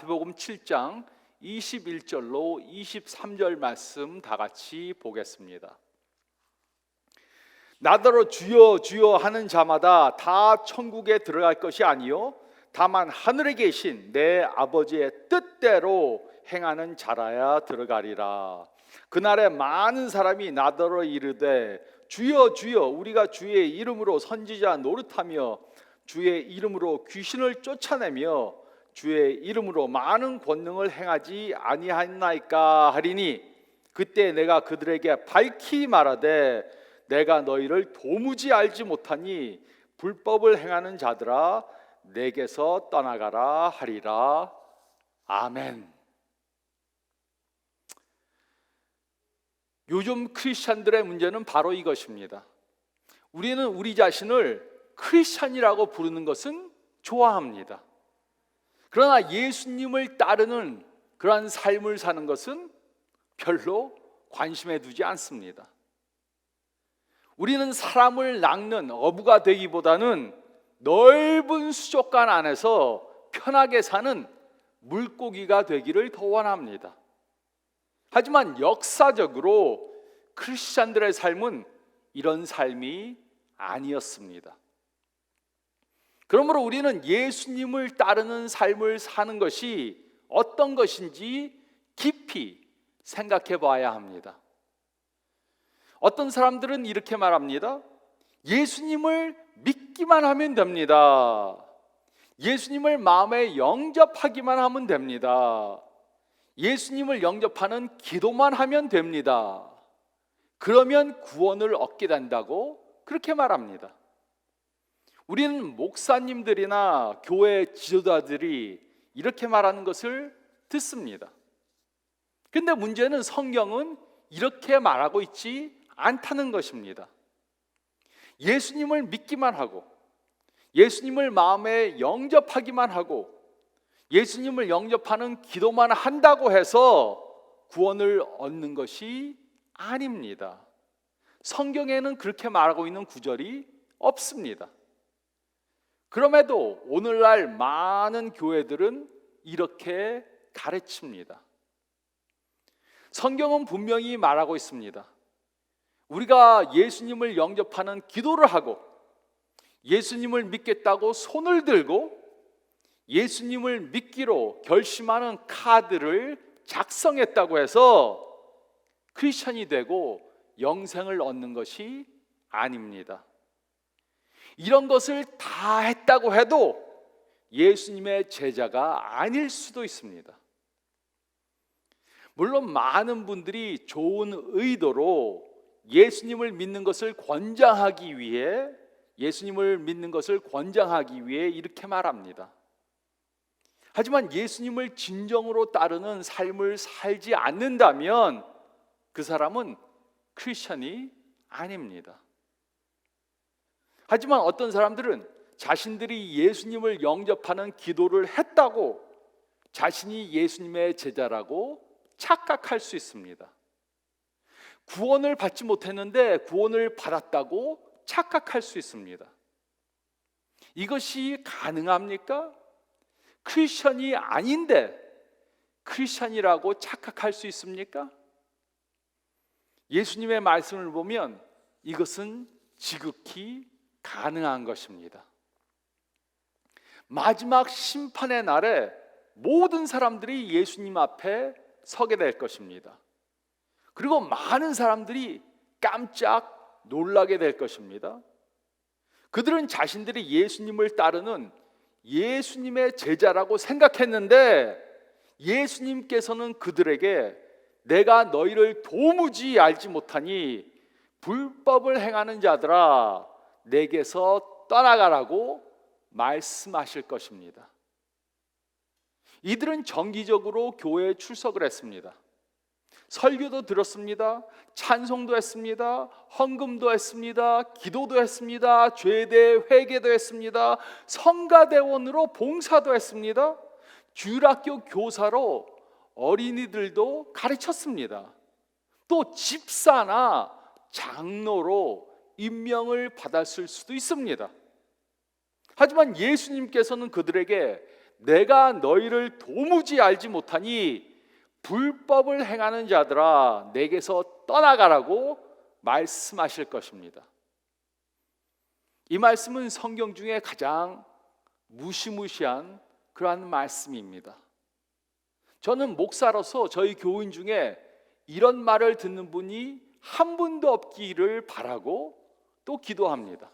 마태복음 7장 21절로 23절 말씀 다 같이 보겠습니다. 나더러 주여 주여 하는 자마다 다 천국에 들어갈 것이 아니요 다만 하늘에 계신 내 아버지의 뜻대로 행하는 자라야 들어가리라. 그날에 많은 사람이 나더러 이르되 주여 주여 우리가 주의 이름으로 선지자 노릇하며 주의 이름으로 귀신을 쫓아내며 주의 이름으로 많은 권능을 행하지 아니하나이까 하리니 그때 내가 그들에게 밝히 말하되 내가 너희를 도무지 알지 못하니 불법을 행하는 자들아 내게서 떠나가라 하리라. 아멘. 요즘 크리스찬들의 문제는 바로 이것입니다. 우리는 우리 자신을 크리스찬이라고 부르는 것은 좋아합니다. 그러나 예수님을 따르는 그러한 삶을 사는 것은 별로 관심에 두지 않습니다. 우리는 사람을 낚는 어부가 되기보다는 넓은 수족관 안에서 편하게 사는 물고기가 되기를 더 원합니다. 하지만 역사적으로 크리스찬들의 삶은 이런 삶이 아니었습니다. 그러므로 우리는 예수님을 따르는 삶을 사는 것이 어떤 것인지 깊이 생각해 봐야 합니다. 어떤 사람들은 이렇게 말합니다. 예수님을 믿기만 하면 됩니다. 예수님을 마음에 영접하기만 하면 됩니다. 예수님을 영접하는 기도만 하면 됩니다. 그러면 구원을 얻게 된다고 그렇게 말합니다. 우리는 목사님들이나 교회 지도자들이 이렇게 말하는 것을 듣습니다. 근데 문제는 성경은 이렇게 말하고 있지 않다는 것입니다. 예수님을 믿기만 하고 예수님을 마음에 영접하기만 하고 예수님을 영접하는 기도만 한다고 해서 구원을 얻는 것이 아닙니다. 성경에는 그렇게 말하고 있는 구절이 없습니다. 그럼에도 오늘날 많은 교회들은 이렇게 가르칩니다. 성경은 분명히 말하고 있습니다. 우리가 예수님을 영접하는 기도를 하고 예수님을 믿겠다고 손을 들고 예수님을 믿기로 결심하는 카드를 작성했다고 해서 크리스천이 되고 영생을 얻는 것이 아닙니다. 이런 것을 다 했다고 해도 예수님의 제자가 아닐 수도 있습니다. 물론 많은 분들이 좋은 의도로 예수님을 믿는 것을 권장하기 위해 이렇게 말합니다. 하지만 예수님을 진정으로 따르는 삶을 살지 않는다면 그 사람은 크리스천이 아닙니다. 하지만 어떤 사람들은 자신들이 예수님을 영접하는 기도를 했다고 자신이 예수님의 제자라고 착각할 수 있습니다. 구원을 받지 못했는데 구원을 받았다고 착각할 수 있습니다. 이것이 가능합니까? 크리스천이 아닌데 크리스천이라고 착각할 수 있습니까? 예수님의 말씀을 보면 이것은 지극히 가능한 것입니다. 마지막 심판의 날에 모든 사람들이 예수님 앞에 서게 될 것입니다. 그리고 많은 사람들이 깜짝 놀라게 될 것입니다. 그들은 자신들이 예수님을 따르는 예수님의 제자라고 생각했는데 예수님께서는 그들에게 내가 너희를 도무지 알지 못하니 불법을 행하는 자들아 내게서 떠나가라고 말씀하실 것입니다. 이들은 정기적으로 교회에 출석을 했습니다. 설교도 들었습니다. 찬송도 했습니다. 헌금도 했습니다. 기도도 했습니다. 죄대 회개도 했습니다. 성가대원으로 봉사도 했습니다. 주일학교 교사로 어린이들도 가르쳤습니다. 또 집사나 장로로 임명을 받았을 수도 있습니다. 하지만 예수님께서는 그들에게 내가 너희를 도무지 알지 못하니 불법을 행하는 자들아 내게서 떠나가라고 말씀하실 것입니다. 이 말씀은 성경 중에 가장 무시무시한 그러한 말씀입니다. 저는 목사로서 저희 교인 중에 이런 말을 듣는 분이 한 분도 없기를 바라고 또 기도합니다.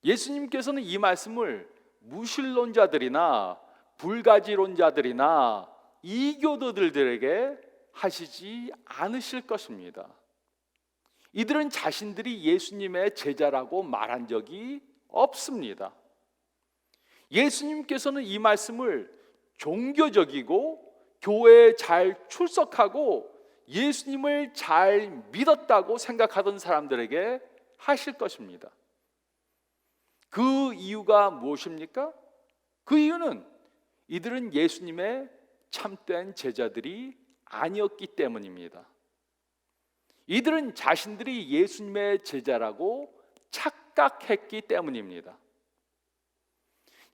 예수님께서는 이 말씀을 무신론자들이나 불가지론자들이나 이교도들에게 하시지 않으실 것입니다. 이들은 자신들이 예수님의 제자라고 말한 적이 없습니다. 예수님께서는 이 말씀을 종교적이고 교회에 잘 출석하고 예수님을 잘 믿었다고 생각하던 사람들에게 하실 것입니다. 그 이유가 무엇입니까? 그 이유는 이들은 예수님의 참된 제자들이 아니었기 때문입니다. 이들은 자신들이 예수님의 제자라고 착각했기 때문입니다.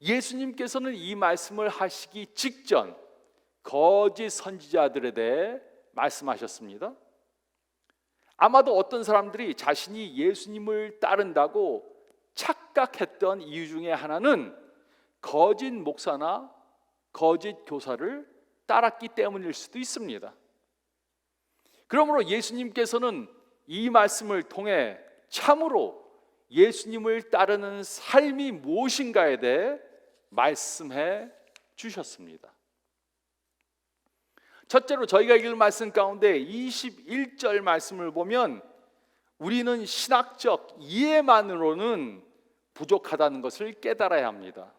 예수님께서는 이 말씀을 하시기 직전 거짓 선지자들에 대해 말씀하셨습니다. 아마도 어떤 사람들이 자신이 예수님을 따른다고 착각했던 이유 중에 하나는 거짓 목사나 거짓 교사를 따랐기 때문일 수도 있습니다. 그러므로 예수님께서는 이 말씀을 통해 참으로 예수님을 따르는 삶이 무엇인가에 대해 말씀해 주셨습니다. 첫째로 저희가 읽을 말씀 가운데 21절 말씀을 보면 우리는 신학적 이해만으로는 부족하다는 것을 깨달아야 합니다.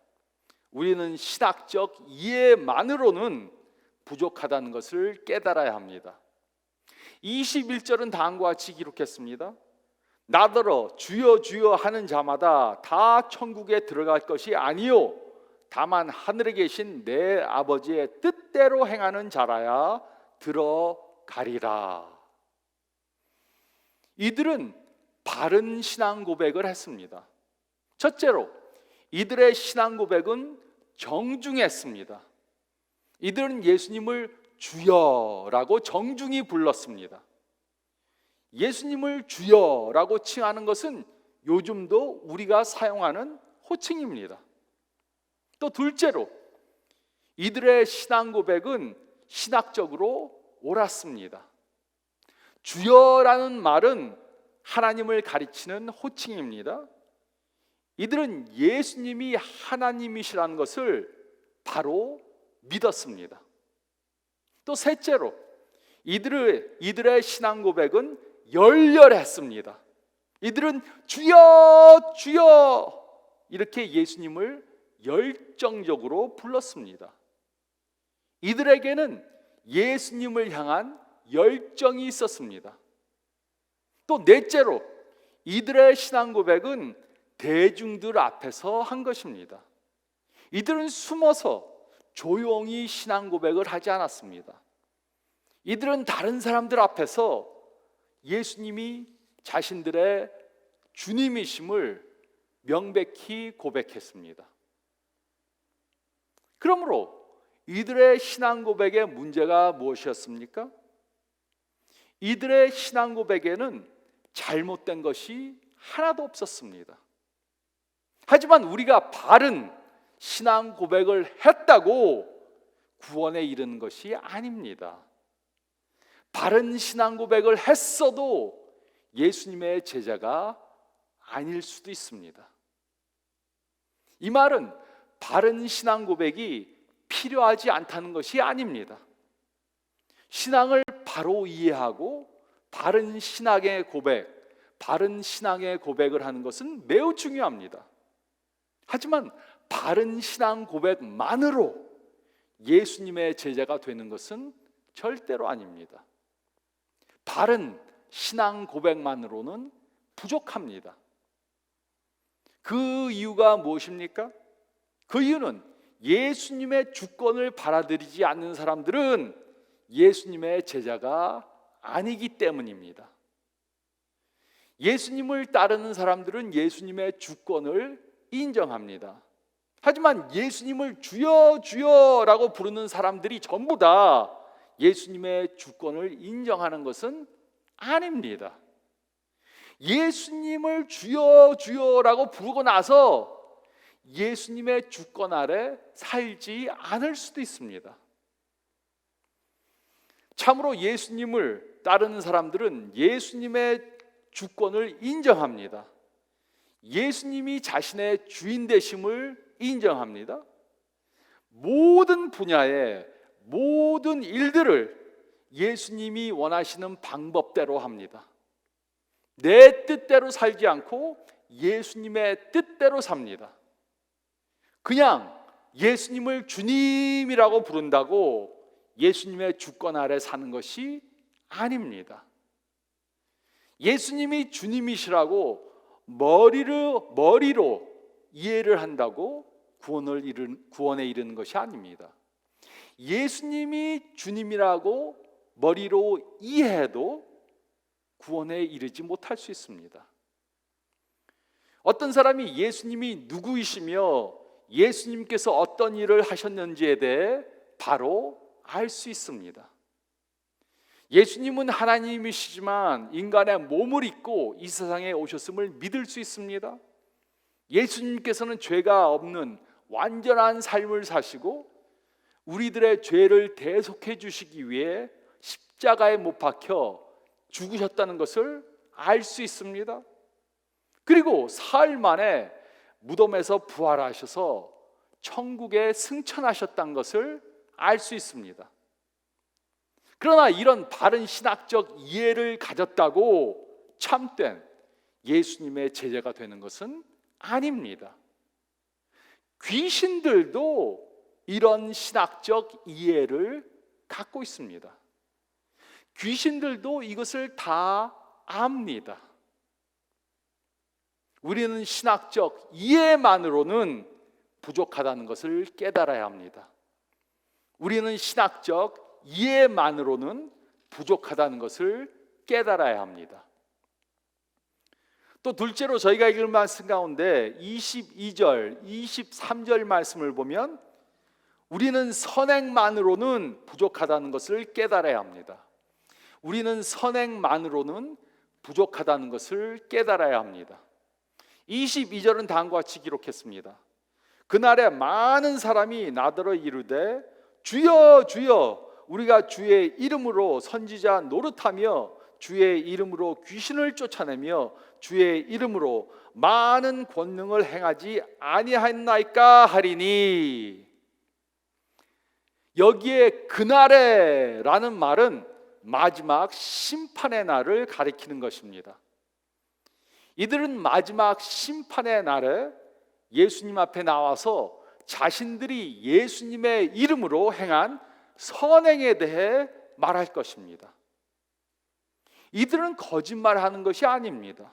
우리는 신학적 이해만으로는 부족하다는 것을 깨달아야 합니다. 21절은 다음과 같이 기록했습니다. 나더러 주여 주여 하는 자마다 다 천국에 들어갈 것이 아니요 다만 하늘에 계신 내 아버지의 뜻대로 행하는 자라야 들어가리라. 이들은 바른 신앙 고백을 했습니다. 첫째로 이들의 신앙 고백은 정중했습니다. 이들은 예수님을 주여라고 정중히 불렀습니다. 예수님을 주여라고 칭하는 것은 요즘도 우리가 사용하는 호칭입니다. 또 둘째로 이들의 신앙 고백은 신학적으로 옳았습니다. 주여라는 말은 하나님을 가리치는 호칭입니다. 이들은 예수님이 하나님이시라는 것을 바로 믿었습니다. 또 셋째로 이들의 신앙 고백은 열렬했습니다. 이들은 주여 주여 이렇게 예수님을 열정적으로 불렀습니다. 이들에게는 예수님을 향한 열정이 있었습니다. 또 넷째로 이들의 신앙 고백은 대중들 앞에서 한 것입니다. 이들은 숨어서 조용히 신앙 고백을 하지 않았습니다. 이들은 다른 사람들 앞에서 예수님이 자신들의 주님이심을 명백히 고백했습니다. 그러므로 이들의 신앙 고백의 문제가 무엇이었습니까? 이들의 신앙 고백에는 잘못된 것이 하나도 없었습니다. 하지만 우리가 바른 신앙 고백을 했다고 구원에 이르는 것이 아닙니다. 바른 신앙 고백을 했어도 예수님의 제자가 아닐 수도 있습니다. 이 말은 바른 신앙 고백이 필요하지 않다는 것이 아닙니다. 신앙을 바로 이해하고 바른 신앙의 고백을 하는 것은 매우 중요합니다. 하지만 바른 신앙 고백만으로 예수님의 제자가 되는 것은 절대로 아닙니다. 바른 신앙 고백만으로는 부족합니다. 그 이유가 무엇입니까? 그 이유는 예수님의 주권을 받아들이지 않는 사람들은 예수님의 제자가 아니기 때문입니다. 예수님을 따르는 사람들은 예수님의 주권을 인정합니다. 하지만 예수님을 주여 주여라고 부르는 사람들이 전부 다 예수님의 주권을 인정하는 것은 아닙니다. 예수님을 주여 주여라고 부르고 나서 예수님의 주권 아래 살지 않을 수도 있습니다. 참으로 예수님을 따르는 사람들은 예수님의 주권을 인정합니다. 예수님이 자신의 주인 되심을 인정합니다. 모든 분야의 모든 일들을 예수님이 원하시는 방법대로 합니다. 내 뜻대로 살지 않고 예수님의 뜻대로 삽니다. 그냥 예수님을 주님이라고 부른다고 예수님의 주권 아래 사는 것이 아닙니다. 예수님이 주님이시라고 머리로 이해를 한다고 구원에 이르는 것이 아닙니다. 예수님이 주님이라고 머리로 이해해도 구원에 이르지 못할 수 있습니다. 어떤 사람이 예수님이 누구이시며 예수님께서 어떤 일을 하셨는지에 대해 바로 알 수 있습니다. 예수님은 하나님이시지만 인간의 몸을 입고 이 세상에 오셨음을 믿을 수 있습니다. 예수님께서는 죄가 없는 완전한 삶을 사시고 우리들의 죄를 대속해 주시기 위해 십자가에 못 박혀 죽으셨다는 것을 알 수 있습니다. 그리고 사흘 만에 무덤에서 부활하셔서 천국에 승천하셨다는 것을 알 수 있습니다. 그러나 이런 바른 신학적 이해를 가졌다고 참된 예수님의 제자가 되는 것은 아닙니다. 귀신들도 이런 신학적 이해를 갖고 있습니다. 귀신들도 이것을 다 압니다. 우리는 신학적 이해만으로는 부족하다는 것을 깨달아야 합니다. 우리는 신학적 이해만으로는 부족하다는 것을 깨달아야 합니다. 또 둘째로 저희가 읽을 말씀 가운데 22절, 23절 말씀을 보면 우리는 선행만으로는 부족하다는 것을 깨달아야 합니다. 우리는 선행만으로는 부족하다는 것을 깨달아야 합니다. 22절은 다음과 같이 기록했습니다. 그날에 많은 사람이 나더러 이르되 주여 주여 우리가 주의 이름으로 선지자 노릇하며 주의 이름으로 귀신을 쫓아내며 주의 이름으로 많은 권능을 행하지 아니하였나이까 하리니. 여기에 그날에 라는 말은 마지막 심판의 날을 가리키는 것입니다. 이들은 마지막 심판의 날에 예수님 앞에 나와서 자신들이 예수님의 이름으로 행한 선행에 대해 말할 것입니다. 이들은 거짓말하는 것이 아닙니다.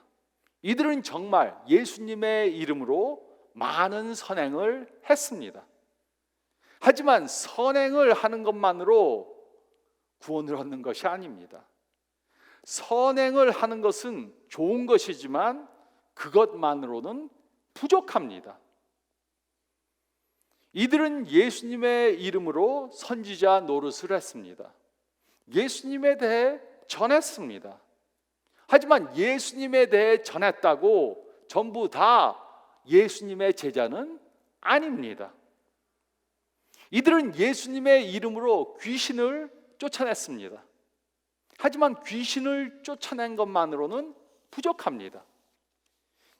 이들은 정말 예수님의 이름으로 많은 선행을 했습니다. 하지만 선행을 하는 것만으로 구원을 얻는 것이 아닙니다. 선행을 하는 것은 좋은 것이지만 그것만으로는 부족합니다. 이들은 예수님의 이름으로 선지자 노릇을 했습니다. 예수님에 대해 전했습니다. 하지만 예수님에 대해 전했다고 전부 다 예수님의 제자는 아닙니다. 이들은 예수님의 이름으로 귀신을 쫓아냈습니다. 하지만 귀신을 쫓아낸 것만으로는 부족합니다.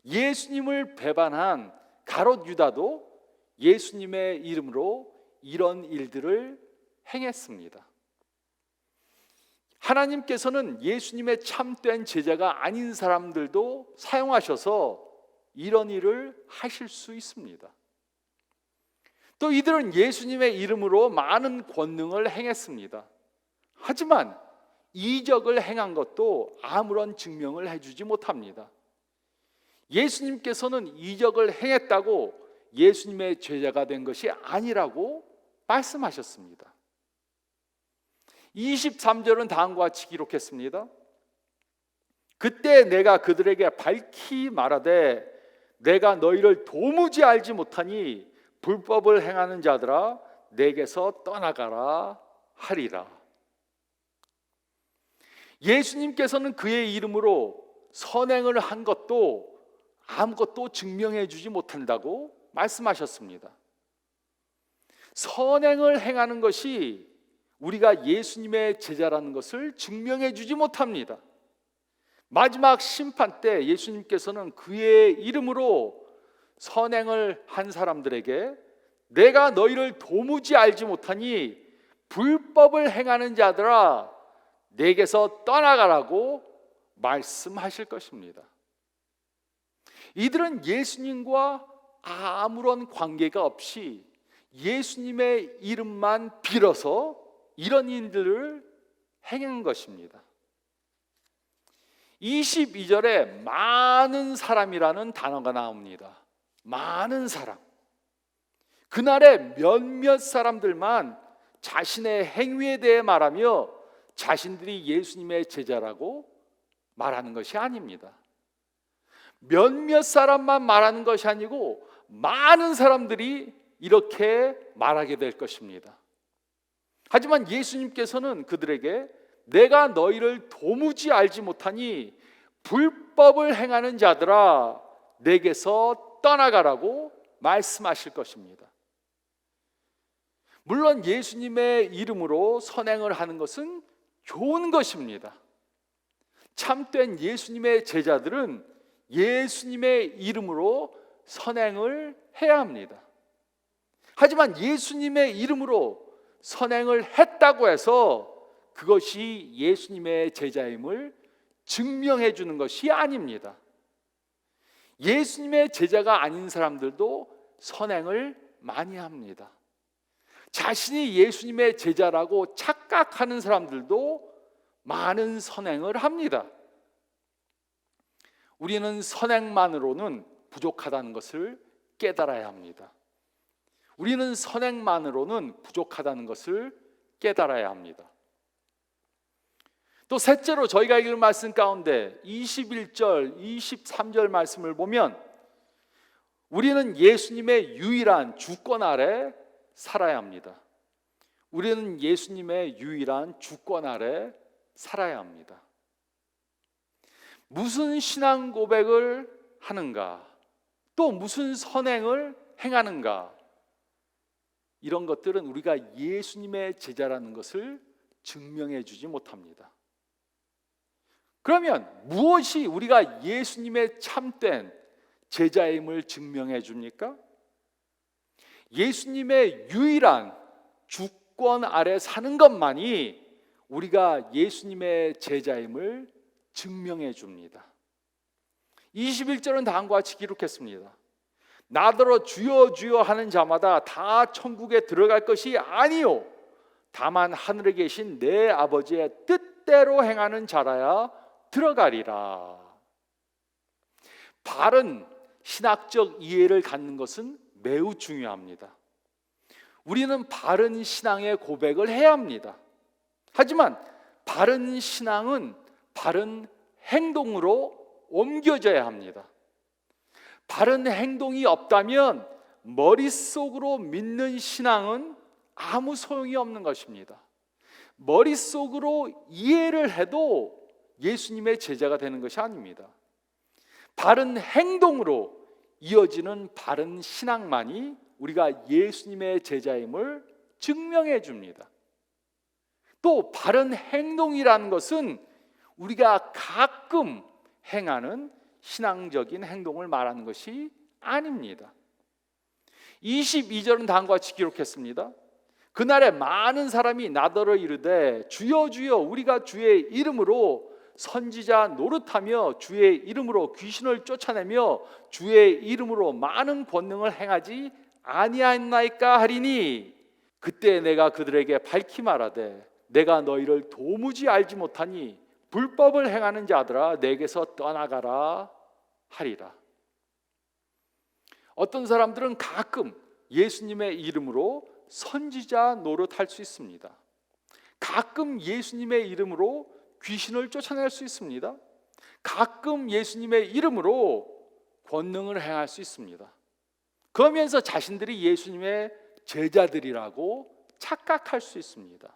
예수님을 배반한 가롯 유다도 예수님의 이름으로 이런 일들을 행했습니다. 하나님께서는 예수님의 참된 제자가 아닌 사람들도 사용하셔서 이런 일을 하실 수 있습니다. 또 이들은 예수님의 이름으로 많은 권능을 행했습니다. 하지만 이적을 행한 것도 아무런 증명을 해주지 못합니다. 예수님께서는 이적을 행했다고 예수님의 제자가 된 것이 아니라고 말씀하셨습니다. 23절은 다음과 같이 기록했습니다. 그때 내가 그들에게 밝히 말하되 내가 너희를 도무지 알지 못하니 불법을 행하는 자들아 내게서 떠나가라 하리라. 예수님께서는 그의 이름으로 선행을 한 것도 아무것도 증명해 주지 못한다고 말씀하셨습니다. 선행을 행하는 것이 우리가 예수님의 제자라는 것을 증명해 주지 못합니다. 마지막 심판 때 예수님께서는 그의 이름으로 선행을 한 사람들에게 내가 너희를 도무지 알지 못하니 불법을 행하는 자들아 내게서 떠나가라고 말씀하실 것입니다. 이들은 예수님과 아무런 관계가 없이 예수님의 이름만 빌어서 이런 일들을 행한 것입니다. 22절에 많은 사람이라는 단어가 나옵니다. 많은 사람. 그날에 몇몇 사람들만 자신의 행위에 대해 말하며 자신들이 예수님의 제자라고 말하는 것이 아닙니다. 몇몇 사람만 말하는 것이 아니고 많은 사람들이 이렇게 말하게 될 것입니다. 하지만 예수님께서는 그들에게 내가 너희를 도무지 알지 못하니 불법을 행하는 자들아 내게서 떠나가라고 말씀하실 것입니다. 물론 예수님의 이름으로 선행을 하는 것은 좋은 것입니다. 참된 예수님의 제자들은 예수님의 이름으로 선행을 해야 합니다. 하지만 예수님의 이름으로 선행을 했다고 해서 그것이 예수님의 제자임을 증명해 주는 것이 아닙니다. 예수님의 제자가 아닌 사람들도 선행을 많이 합니다. 자신이 예수님의 제자라고 착각하는 사람들도 많은 선행을 합니다. 우리는 선행만으로는 부족하다는 것을 깨달아야 합니다. 우리는 선행만으로는 부족하다는 것을 깨달아야 합니다. 또 셋째로 저희가 읽은 말씀 가운데 21절, 23절 말씀을 보면 우리는 예수님의 유일한 주권 아래 살아야 합니다. 우리는 예수님의 유일한 주권 아래 살아야 합니다. 무슨 신앙 고백을 하는가, 또 무슨 선행을 행하는가, 이런 것들은 우리가 예수님의 제자라는 것을 증명해 주지 못합니다. 그러면 무엇이 우리가 예수님의 참된 제자임을 증명해 줍니까? 예수님의 유일한 주권 아래 사는 것만이 우리가 예수님의 제자임을 증명해 줍니다. 21절은 다음과 같이 기록했습니다. 나더러 주여 주여 하는 자마다 다 천국에 들어갈 것이 아니요 다만 하늘에 계신 내 아버지의 뜻대로 행하는 자라야 들어가리라. 바른 신학적 이해를 갖는 것은 매우 중요합니다. 우리는 바른 신앙의 고백을 해야 합니다. 하지만 바른 신앙은 바른 행동으로 옮겨져야 합니다. 바른 행동이 없다면 머릿속으로 믿는 신앙은 아무 소용이 없는 것입니다. 머릿속으로 이해를 해도 예수님의 제자가 되는 것이 아닙니다. 바른 행동으로 이어지는 바른 신앙만이 우리가 예수님의 제자임을 증명해 줍니다. 또 바른 행동이라는 것은 우리가 가끔 행하는 신앙적인 행동을 말하는 것이 아닙니다. 22절은 다음과 같이 기록했습니다. 그날에 많은 사람이 나더러 이르되 주여 주여 우리가 주의 이름으로 선지자 노릇하며 주의 이름으로 귀신을 쫓아내며 주의 이름으로 많은 권능을 행하지 아니하였나이까 하리니 그때 내가 그들에게 밝히 말하되 내가 너희를 도무지 알지 못하니 불법을 행하는 자들아 내게서 떠나가라 하리라. 어떤 사람들은 가끔 예수님의 이름으로 선지자 노릇할 수 있습니다. 가끔 예수님의 이름으로 귀신을 쫓아낼 수 있습니다. 가끔 예수님의 이름으로 권능을 행할 수 있습니다. 그러면서 자신들이 예수님의 제자들이라고 착각할 수 있습니다.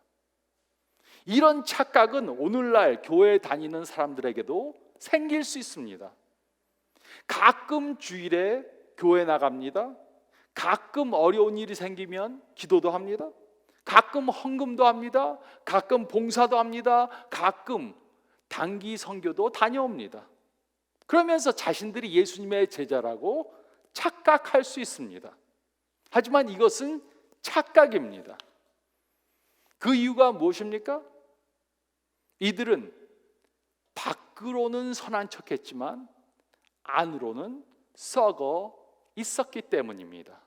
이런 착각은 오늘날 교회 다니는 사람들에게도 생길 수 있습니다. 가끔 주일에 교회 나갑니다. 가끔 어려운 일이 생기면 기도도 합니다. 가끔 헌금도 합니다. 가끔 봉사도 합니다. 가끔 단기 선교도 다녀옵니다. 그러면서 자신들이 예수님의 제자라고 착각할 수 있습니다. 하지만 이것은 착각입니다. 그 이유가 무엇입니까? 이들은 밖으로는 선한 척했지만 안으로는 썩어 있었기 때문입니다.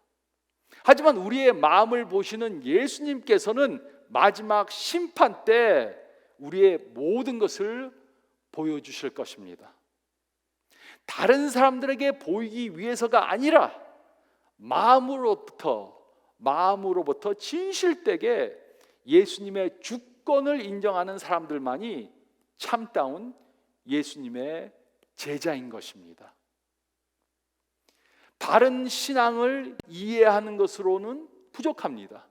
하지만 우리의 마음을 보시는 예수님께서는 마지막 심판 때 우리의 모든 것을 보여주실 것입니다. 다른 사람들에게 보이기 위해서가 아니라 마음으로부터 진실되게 예수님의 주권을 인정하는 사람들만이 참다운 예수님의 제자인 것입니다. 바른 신앙을 이해하는 것으로는 부족합니다.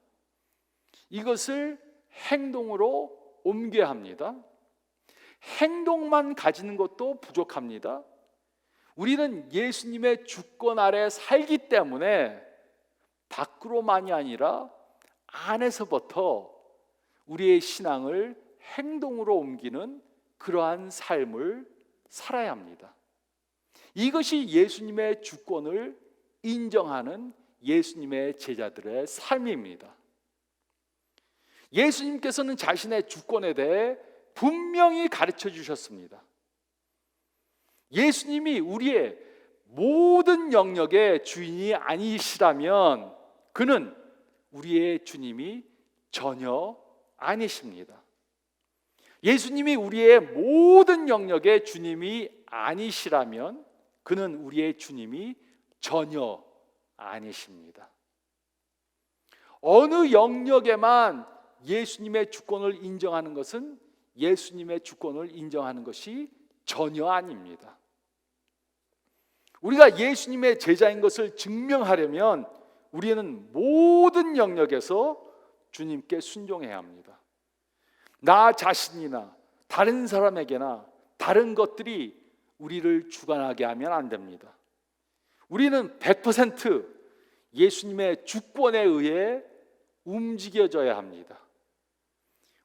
이것을 행동으로 옮겨야 합니다. 행동만 가지는 것도 부족합니다. 우리는 예수님의 주권 아래 살기 때문에 밖으로만이 아니라 안에서부터 우리의 신앙을 행동으로 옮기는 그러한 삶을 살아야 합니다. 이것이 예수님의 주권을 인정하는 예수님의 제자들의 삶입니다. 예수님께서는 자신의 주권에 대해 분명히 가르쳐 주셨습니다. 예수님이 우리의 모든 영역의 주인이 아니시라면 그는 우리의 주님이 전혀 아니십니다. 예수님이 우리의 모든 영역의 주님이 아니시라면 그는 우리의 주님이 전혀 아니십니다. 어느 영역에만 예수님의 주권을 인정하는 것은 예수님의 주권을 인정하는 것이 전혀 아닙니다. 우리가 예수님의 제자인 것을 증명하려면 우리는 모든 영역에서 주님께 순종해야 합니다. 나 자신이나 다른 사람에게나 다른 것들이 우리를 주관하게 하면 안 됩니다. 우리는 100% 예수님의 주권에 의해 움직여져야 합니다.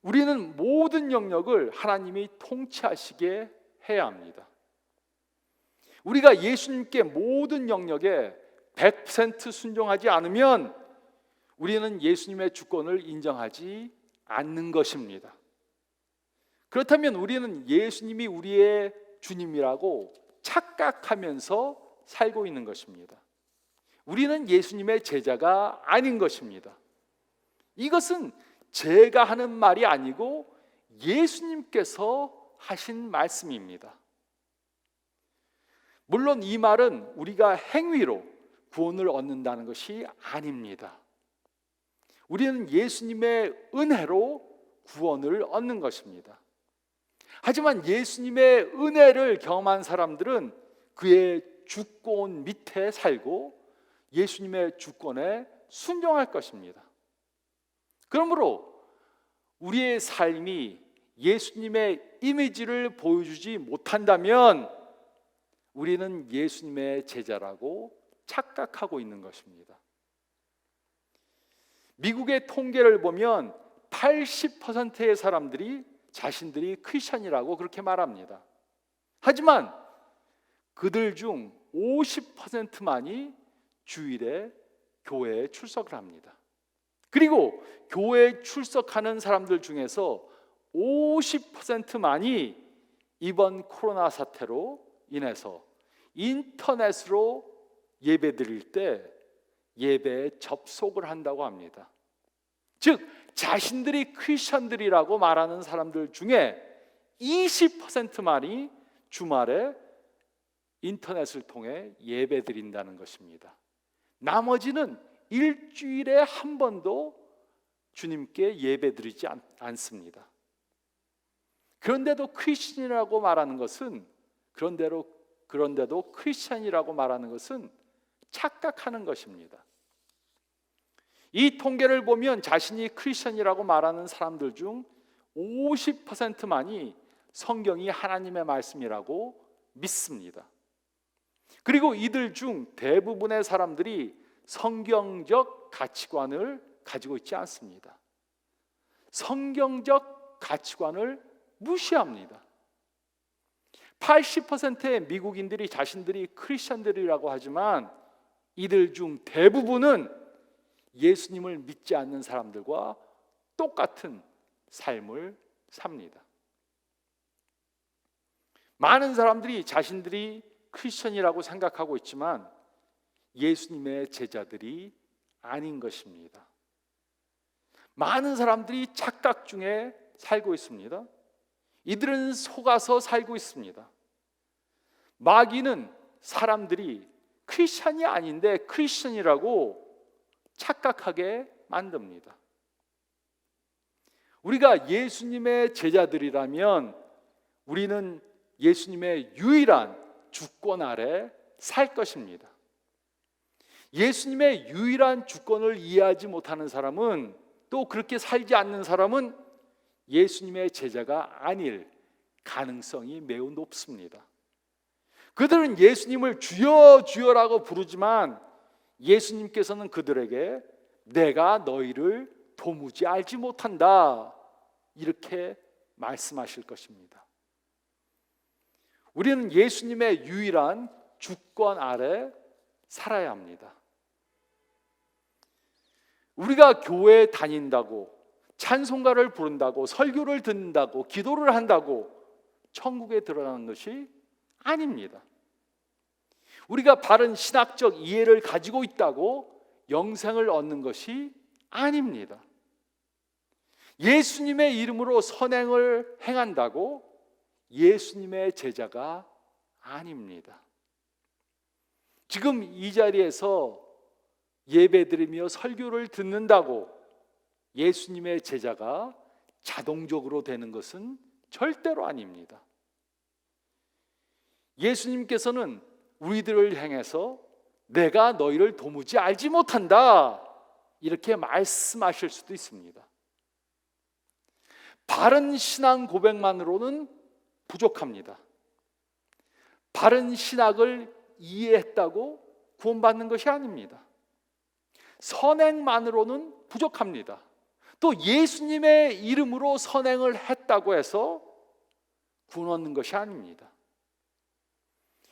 우리는 모든 영역을 하나님이 통치하시게 해야 합니다. 우리가 예수님께 모든 영역에 100% 순종하지 않으면 우리는 예수님의 주권을 인정하지 않는 것입니다. 그렇다면 우리는 예수님이 우리의 주님이라고 착각하면서 살고 있는 것입니다. 우리는 예수님의 제자가 아닌 것입니다. 이것은 제가 하는 말이 아니고 예수님께서 하신 말씀입니다. 물론 이 말은 우리가 행위로 구원을 얻는다는 것이 아닙니다. 우리는 예수님의 은혜로 구원을 얻는 것입니다. 하지만 예수님의 은혜를 경험한 사람들은 그의 주권 밑에 살고 예수님의 주권에 순종할 것입니다. 그러므로 우리의 삶이 예수님의 이미지를 보여주지 못한다면 우리는 예수님의 제자라고 착각하고 있는 것입니다. 미국의 통계를 보면 80%의 사람들이 자신들이 크리스천이라고 그렇게 말합니다. 하지만 그들 중 50%만이 주일에 교회에 출석을 합니다. 그리고 교회에 출석하는 사람들 중에서 50%만이 이번 코로나 사태로 인해서 인터넷으로 예배 드릴 때 예배에 접속을 한다고 합니다. 즉 자신들이 크리스천들이라고 말하는 사람들 중에 20%만이 주말에 인터넷을 통해 예배 드린다는 것입니다. 나머지는 일주일에 한 번도 주님께 예배 드리지 않습니다. 그런데도 크리스천이라고 말하는 것은 그런데도 크리스천이라고 말하는 것은 착각하는 것입니다. 이 통계를 보면 자신이 크리스천이라고 말하는 사람들 중 50%만이 성경이 하나님의 말씀이라고 믿습니다. 그리고 이들 중 대부분의 사람들이 성경적 가치관을 가지고 있지 않습니다. 성경적 가치관을 무시합니다. 80%의 미국인들이 자신들이 크리스천들이라고 하지만 이들 중 대부분은 예수님을 믿지 않는 사람들과 똑같은 삶을 삽니다. 많은 사람들이 자신들이 크리스천이라고 생각하고 있지만 예수님의 제자들이 아닌 것입니다. 많은 사람들이 착각 중에 살고 있습니다. 이들은 속아서 살고 있습니다. 마귀는 사람들이 크리스천이 아닌데 크리스천이라고 착각하게 만듭니다. 우리가 예수님의 제자들이라면 우리는 예수님의 유일한 주권 아래 살 것입니다. 예수님의 유일한 주권을 이해하지 못하는 사람은, 또 그렇게 살지 않는 사람은 예수님의 제자가 아닐 가능성이 매우 높습니다. 그들은 예수님을 주여 주여라고 부르지만 예수님께서는 그들에게 내가 너희를 도무지 알지 못한다 이렇게 말씀하실 것입니다. 우리는 예수님의 유일한 주권 아래 살아야 합니다. 우리가 교회에 다닌다고, 찬송가를 부른다고, 설교를 듣는다고, 기도를 한다고 천국에 들어가는 것이 아닙니다. 우리가 바른 신학적 이해를 가지고 있다고 영생을 얻는 것이 아닙니다. 예수님의 이름으로 선행을 행한다고 예수님의 제자가 아닙니다. 지금 이 자리에서 예배드리며 설교를 듣는다고 예수님의 제자가 자동적으로 되는 것은 절대로 아닙니다. 예수님께서는 우리들을 향해서 내가 너희를 도무지 알지 못한다 이렇게 말씀하실 수도 있습니다. 바른 신앙 고백만으로는 부족합니다. 바른 신학을 이해했다고 구원받는 것이 아닙니다. 선행만으로는 부족합니다. 또 예수님의 이름으로 선행을 했다고 해서 구원 얻는 것이 아닙니다.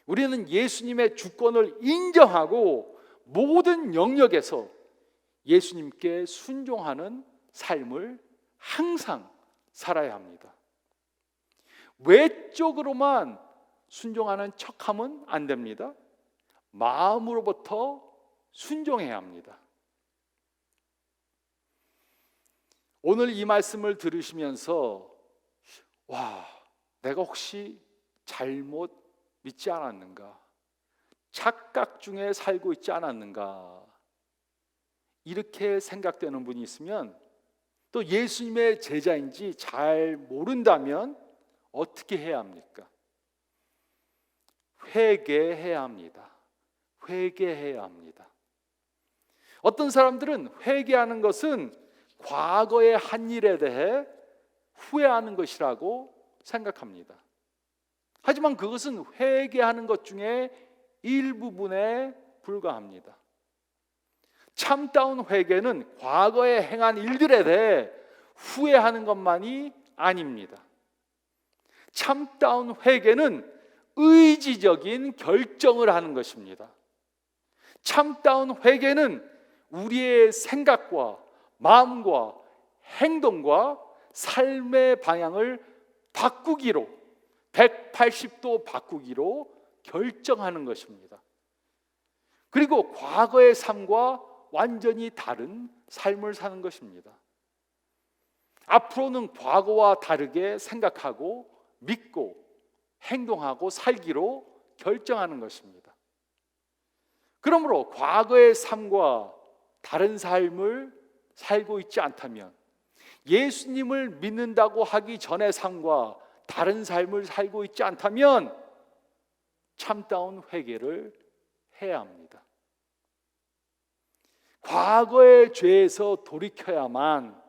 우리는 예수님의 주권을 인정하고 모든 영역에서 예수님께 순종하는 삶을 항상 살아야 합니다. 외적으로만 순종하는 척하면 안 됩니다. 마음으로부터 순종해야 합니다. 오늘 이 말씀을 들으시면서 내가 혹시 잘못 믿지 않았는가? 착각 중에 살고 있지 않았는가? 이렇게 생각되는 분이 있으면, 또 예수님의 제자인지 잘 모른다면 어떻게 해야 합니까? 회개해야 합니다. 회개해야 합니다. 어떤 사람들은 회개하는 것은 과거의 한 일에 대해 후회하는 것이라고 생각합니다. 하지만 그것은 회개하는 것 중에 일부분에 불과합니다. 참다운 회개는 과거에 행한 일들에 대해 후회하는 것만이 아닙니다. 참다운 회개는 의지적인 결정을 하는 것입니다. 참다운 회개는 우리의 생각과 마음과 행동과 삶의 방향을 바꾸기로, 180도 바꾸기로 결정하는 것입니다. 그리고 과거의 삶과 완전히 다른 삶을 사는 것입니다. 앞으로는 과거와 다르게 생각하고 믿고 행동하고 살기로 결정하는 것입니다. 그러므로 과거의 삶과 다른 삶을 살고 있지 않다면, 예수님을 믿는다고 하기 전의 삶과 다른 삶을 살고 있지 않다면 참다운 회개를 해야 합니다. 과거의 죄에서 돌이켜야만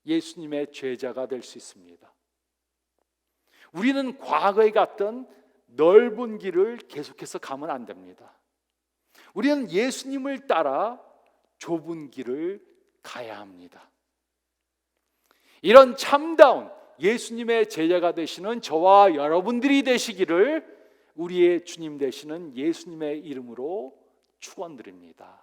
예수님의 제자가 될 수 있습니다. 우리는 과거에 갔던 넓은 길을 계속해서 가면 안 됩니다. 우리는 예수님을 따라 좁은 길을 가야 합니다. 이런 참다운 예수님의 제자가 되시는 저와 여러분들이 되시기를 우리의 주님 되시는 예수님의 이름으로 축원드립니다.